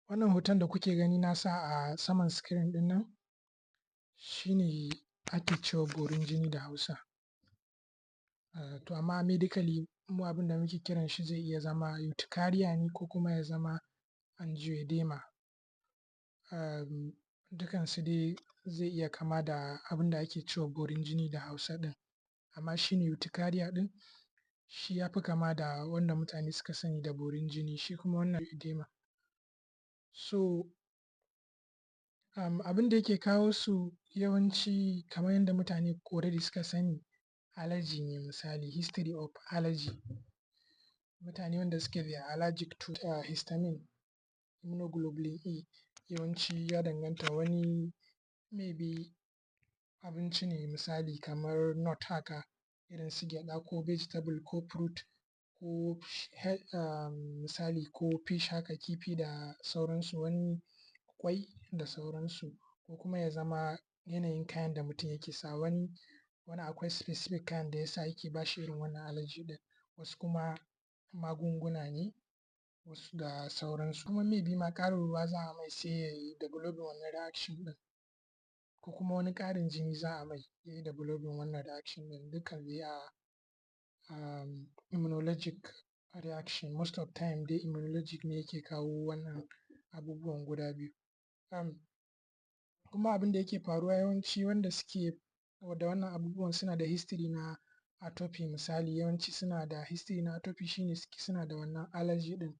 Wannan hoton da kuke gani na sa a saman screen ɗin nan shi ne ake cewa borin jini da Hausa. To amma medically mu abin da muke kiran shi zai iya zama urticaria ne ko kuma ya zama angioedema. Dukansu dai zai iya kama da abin da ake cewa borin jini da Hausa ɗin, amma shi ne urticaria ɗin shi ya fi kama da wanda mutane suka sani da borin jini, shi kuma wannan angioedema. So abin da yake kawo su yawanci kamar yadda mutane already suka sani allergy ne, misali history of allergy, mutane wanda suke da allergic to histamine, immunoglobulin A, yawanci ya danganta wani maybe abinci ne misali kamar nut haka irin su gyaɗa ko vegetable ko fruit ko misali ko fish haka kifi da sauransu, wani ƙwai da sauransu, ko kuma ya zama yanayin kayan da mutum yake sawa, wani akwai specific kayan da ya sa yake ba shi irin wannan allergy ɗin, wasu kuma magunguna ne wasu da sauransu, kuma maybe ma ƙarin ruwa za a mai sai ya yi developing wannan reaction ɗin, ko kuma wani ƙarin jini za a mai ya yi developing wannan reaction ɗin, duka dai immunologic reaction, most of time dai immunologic ne yake kawo wannan abubuwan guda biyu. Kuma abin da yake faruwa yawanci wanda suke da wannan abubuwan suna da history na atopy, misali yawanci suna da history na atopy, shi ne suna da wannan allergy ɗin,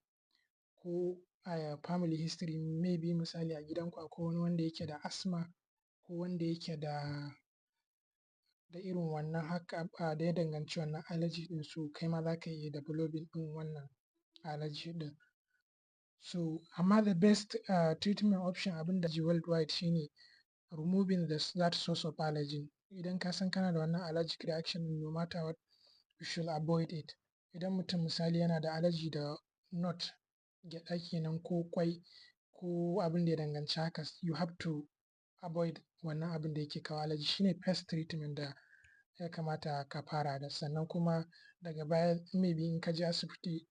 ko a family history maybe misali a gidanku akwai wani wanda yake da asthma ko wanda yake da irin wannan haka da ya danganci wannan allergy ɗin, so kai ma za ka iya developing ɗin wannan allergy ɗin. So amma the best treatment option abin da worldwide shi ne removing that source of allergy. Idan ka san kana da wannan allergic reaction ɗin no matter what you should avoid it. Idan mutum misali yana da allergy da nut, gyaɗa kenan ko ƙwai ko abin da ya danganci haka, you have to avoid wannan abin da yake kawo allergy, shi ne first treatment da ya kamata ka fara da, sannan kuma daga baya maybe in ka je asibiti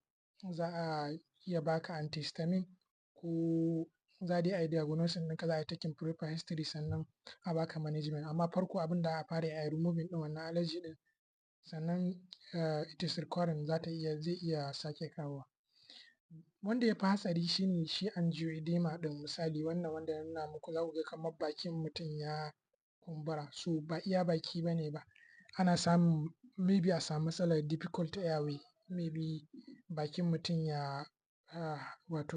za a iya ba ka antihistamine ko za dai a yi diagnosing ɗinka, za a yi taking proper history sannan a ba ka management, amma farko abin da za a fara yi a yi removing ɗin wannan allergy ɗin, sannan it is recurring zai iya sake kawowa. Wanda ya fi hatsari shi ne shi angioedema ɗin, misali wannan wanda na nuna muku za ku ga kamar bakin mutum ya kumbura, so ba iya baki ba ne ba, ana samun maybe a samu matsalar difficult airway, maybe bakin mutum ya wato